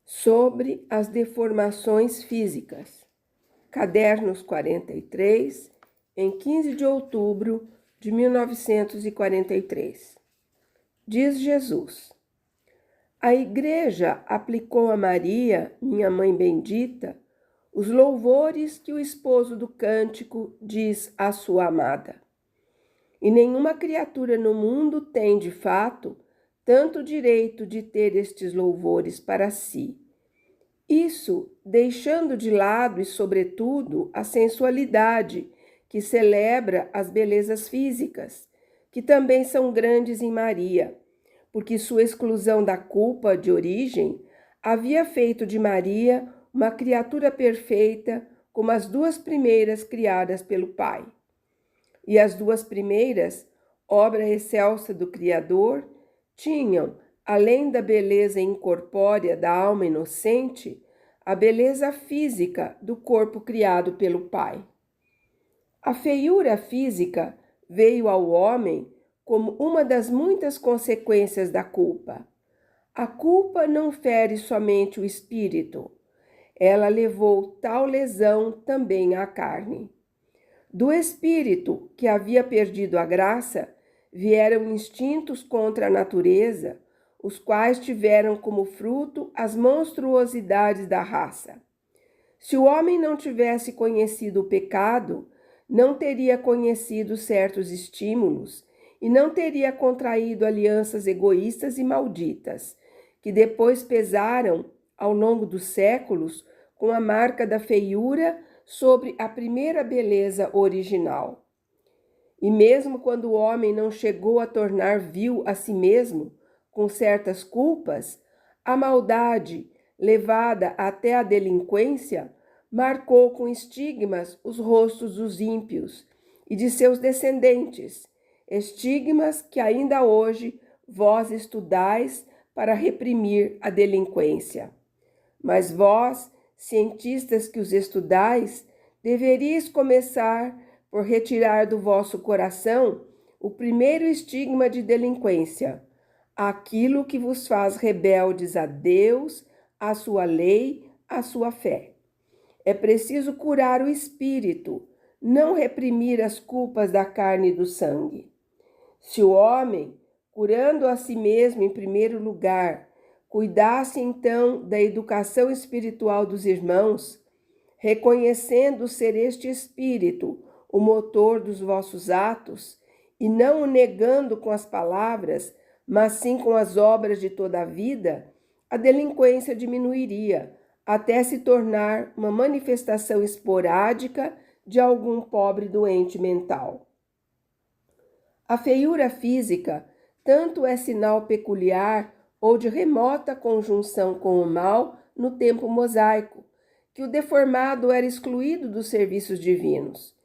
sobre as deformações físicas. Cadernos 43, em 15 de outubro de 1943. Diz Jesus: a Igreja aplicou a Maria, minha mãe bendita, os louvores que o esposo do cântico diz à sua amada. E nenhuma criatura no mundo tem, de fato, tanto direito de ter estes louvores para si. Isso deixando de lado e, sobretudo, a sensualidade que celebra as belezas físicas, que também são grandes em Maria, porque sua exclusão da culpa de origem havia feito de Maria uma criatura perfeita, como as duas primeiras criadas pelo Pai. E as duas primeiras, obra excelsa do Criador, tinham, além da beleza incorpórea da alma inocente, a beleza física do corpo criado pelo Pai. A feiura física veio ao homem como uma das muitas consequências da culpa. A culpa não fere somente o espírito, ela levou tal lesão também à carne. Do espírito, que havia perdido a graça, vieram instintos contra a natureza, os quais tiveram como fruto as monstruosidades da raça. Se o homem não tivesse conhecido o pecado, não teria conhecido certos estímulos e não teria contraído alianças egoístas e malditas, que depois pesaram, ao longo dos séculos, com a marca da feiura sobre a primeira beleza original. E mesmo quando o homem não chegou a tornar vil a si mesmo, com certas culpas, a maldade, levada até a delinquência, marcou com estigmas os rostos dos ímpios e de seus descendentes, estigmas que ainda hoje vós estudais para reprimir a delinquência. Mas vós, cientistas que os estudais, deveríeis começar por retirar do vosso coração o primeiro estigma de delinquência, aquilo que vos faz rebeldes a Deus, a sua lei, a sua fé. É preciso curar o espírito, não reprimir as culpas da carne e do sangue. Se o homem, curando a si mesmo em primeiro lugar, cuidasse então da educação espiritual dos irmãos, reconhecendo ser este espírito o motor dos vossos atos, e não o negando com as palavras, mas sim com as obras de toda a vida, a delinquência diminuiria, até se tornar uma manifestação esporádica de algum pobre doente mental. A feiura física tanto é sinal peculiar ou de remota conjunção com o mal no tempo mosaico, que o deformado era excluído dos serviços divinos.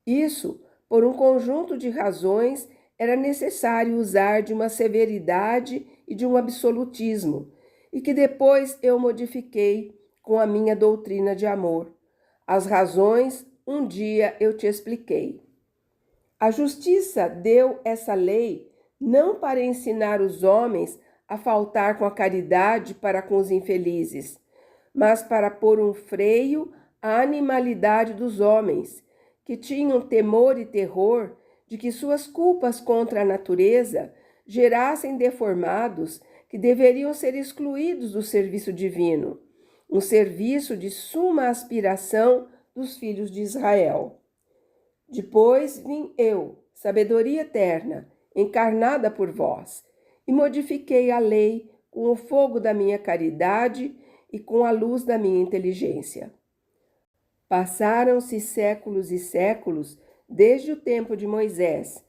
Isso, por um conjunto de razões, era necessário usar de uma severidade e de um absolutismo, e que depois eu modifiquei com a minha doutrina de amor. As razões, um dia eu te expliquei. A justiça deu essa lei não para ensinar os homens a faltar com a caridade para com os infelizes, mas para pôr um freio à animalidade dos homens, que tinham temor e terror de que suas culpas contra a natureza gerassem deformados que deveriam ser excluídos do serviço divino, um serviço de suma aspiração dos filhos de Israel. Depois vim eu, sabedoria eterna, encarnada por vós, e modifiquei a lei com o fogo da minha caridade e com a luz da minha inteligência. Passaram-se séculos e séculos desde o tempo de Moisés,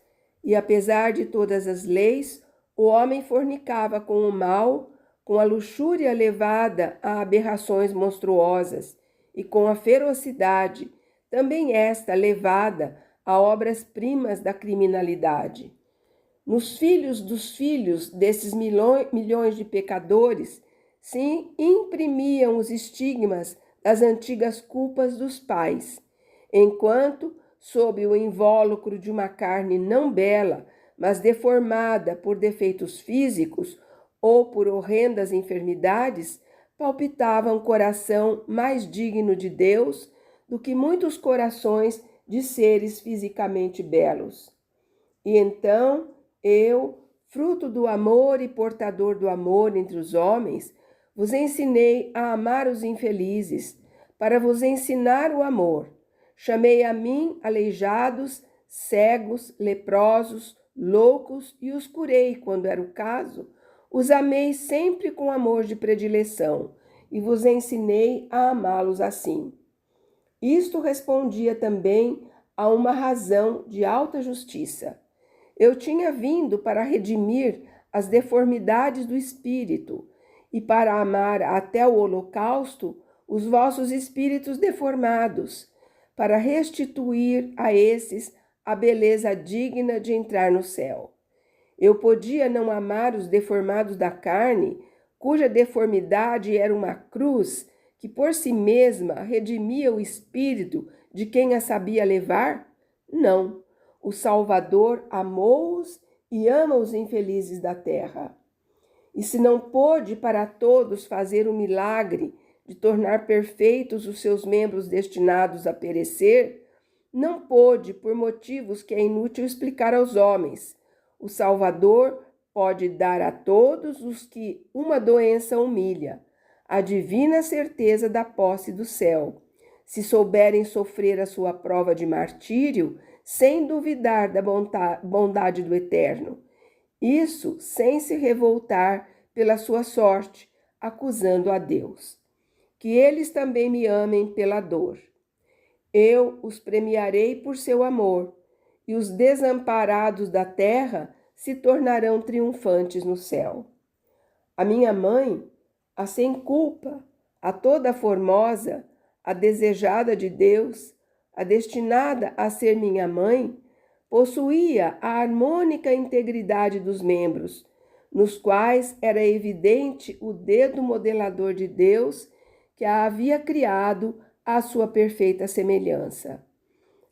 e apesar de todas as leis, o homem fornicava com o mal, com a luxúria levada a aberrações monstruosas, e com a ferocidade, também esta levada a obras-primas da criminalidade. Nos filhos dos filhos desses milhões de pecadores se imprimiam os estigmas das antigas culpas dos pais, enquanto, sob o invólucro de uma carne não bela, mas deformada por defeitos físicos ou por horrendas enfermidades, palpitava um coração mais digno de Deus do que muitos corações de seres fisicamente belos. E então eu, fruto do amor e portador do amor entre os homens, vos ensinei a amar os infelizes, para vos ensinar o amor. Chamei a mim aleijados, cegos, leprosos, loucos e os curei quando era o caso. Os amei sempre com amor de predileção e vos ensinei a amá-los assim. Isto respondia também a uma razão de alta justiça. Eu tinha vindo para redimir as deformidades do espírito e para amar até o holocausto os vossos espíritos deformados, para restituir a esses a beleza digna de entrar no céu. Eu podia não amar os deformados da carne, cuja deformidade era uma cruz que por si mesma redimia o espírito de quem a sabia levar? Não. O Salvador amou-os e ama os infelizes da terra. E se não pôde para todos fazer o milagre de tornar perfeitos os seus membros destinados a perecer, não pôde por motivos que é inútil explicar aos homens. O Salvador pode dar a todos os que uma doença humilha a divina certeza da posse do céu, se souberem sofrer a sua prova de martírio, sem duvidar da bondade do Eterno. Isso sem se revoltar pela sua sorte, acusando a Deus. Que eles também me amem pela dor. Eu os premiarei por seu amor, e os desamparados da terra se tornarão triunfantes no céu. A minha mãe, a sem culpa, a toda formosa, a desejada de Deus, a destinada a ser minha mãe, possuía a harmônica integridade dos membros, nos quais era evidente o dedo modelador de Deus que a havia criado à sua perfeita semelhança.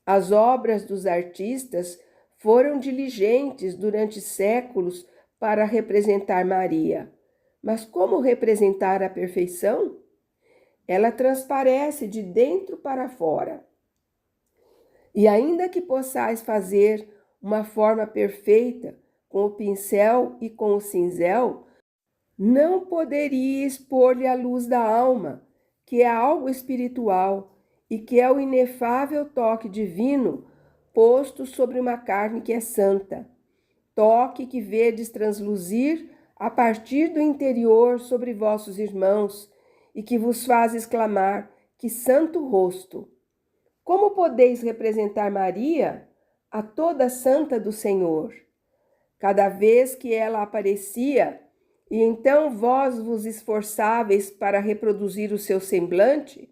As obras dos artistas foram diligentes durante séculos para representar Maria. Mas como representar a perfeição? Ela transparece de dentro para fora. E ainda que possais fazer uma forma perfeita com o pincel e com o cinzel, não poderia expor-lhe a luz da alma, que é algo espiritual e que é o inefável toque divino posto sobre uma carne que é santa. Toque que vedes transluzir a partir do interior sobre vossos irmãos e que vos faz exclamar: que santo rosto! Como podeis representar Maria, a toda santa do Senhor? Cada vez que ela aparecia, e então vós vos esforçáveis para reproduzir o seu semblante,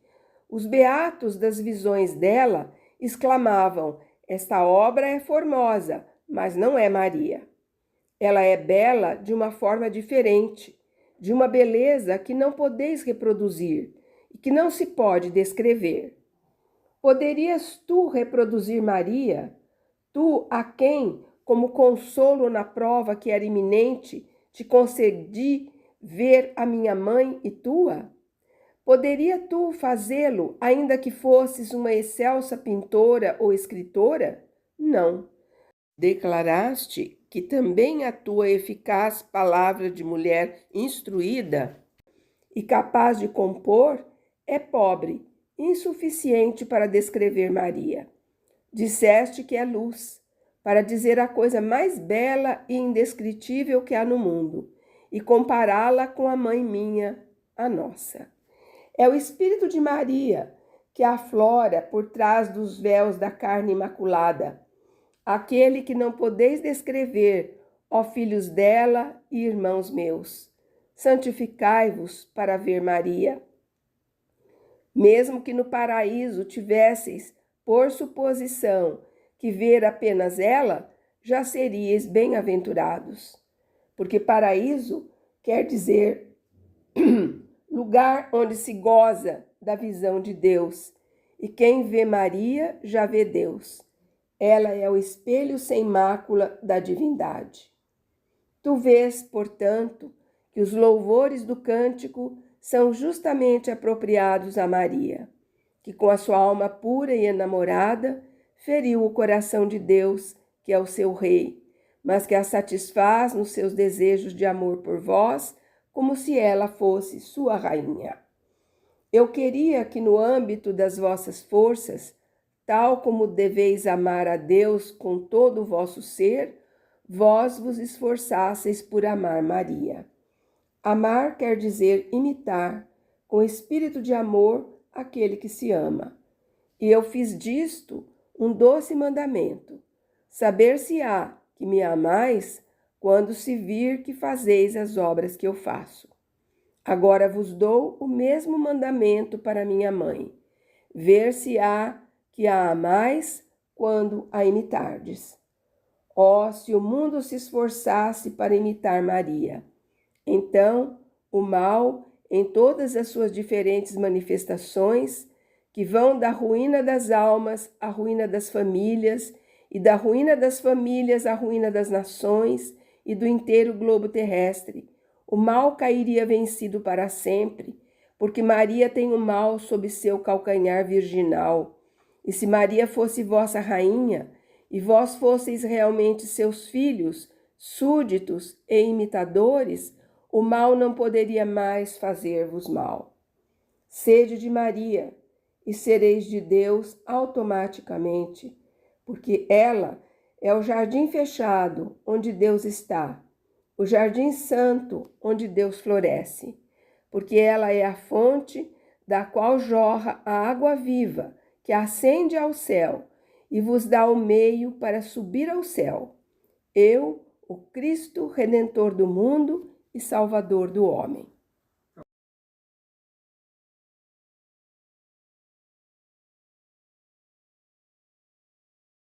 os beatos das visões dela exclamavam: esta obra é formosa, mas não é Maria. Ela é bela de uma forma diferente, de uma beleza que não podeis reproduzir e que não se pode descrever. Poderias tu reproduzir Maria, tu a quem, como consolo na prova que era iminente, te concedi ver a minha mãe e tua? Poderia tu fazê-lo, ainda que fosses uma excelsa pintora ou escritora? Não. Declaraste que também a tua eficaz palavra de mulher instruída e capaz de compor é pobre, insuficiente para descrever Maria. Disseste que é luz, para dizer a coisa mais bela e indescritível que há no mundo, e compará-la com a mãe minha, a nossa. É o Espírito de Maria que aflora por trás dos véus da carne imaculada, aquele que não podeis descrever, ó filhos dela e irmãos meus. Santificai-vos para ver Maria. Mesmo que no paraíso tivesseis, por suposição, que ver apenas ela, já seríeis bem-aventurados. Porque paraíso quer dizer lugar onde se goza da visão de Deus. E quem vê Maria já vê Deus. Ela é o espelho sem mácula da divindade. Tu vês, portanto, que os louvores do cântico são justamente apropriados a Maria, que com a sua alma pura e enamorada feriu o coração de Deus, que é o seu rei, mas que a satisfaz nos seus desejos de amor por vós, como se ela fosse sua rainha. Eu queria que no âmbito das vossas forças, tal como deveis amar a Deus com todo o vosso ser, vós vos esforçasseis por amar Maria. Amar quer dizer imitar, com espírito de amor, aquele que se ama. E eu fiz disto um doce mandamento. Saber-se-á que me amais quando se vir que fazeis as obras que eu faço. Agora vos dou o mesmo mandamento para minha mãe. Ver-se-á que a amais quando a imitardes. Ó, se o mundo se esforçasse para imitar Maria! Então, o mal, em todas as suas diferentes manifestações, que vão da ruína das almas à ruína das famílias, e da ruína das famílias à ruína das nações e do inteiro globo terrestre, o mal cairia vencido para sempre, porque Maria tem o mal sob seu calcanhar virginal. E se Maria fosse vossa rainha, e vós fosseis realmente seus filhos, súditos e imitadores, o mal não poderia mais fazer-vos mal. Sede de Maria, e sereis de Deus automaticamente, porque ela é o jardim fechado onde Deus está, o jardim santo onde Deus floresce, porque ela é a fonte da qual jorra a água viva, que ascende ao céu e vos dá o meio para subir ao céu. Eu, o Cristo, Redentor do mundo e Salvador do homem.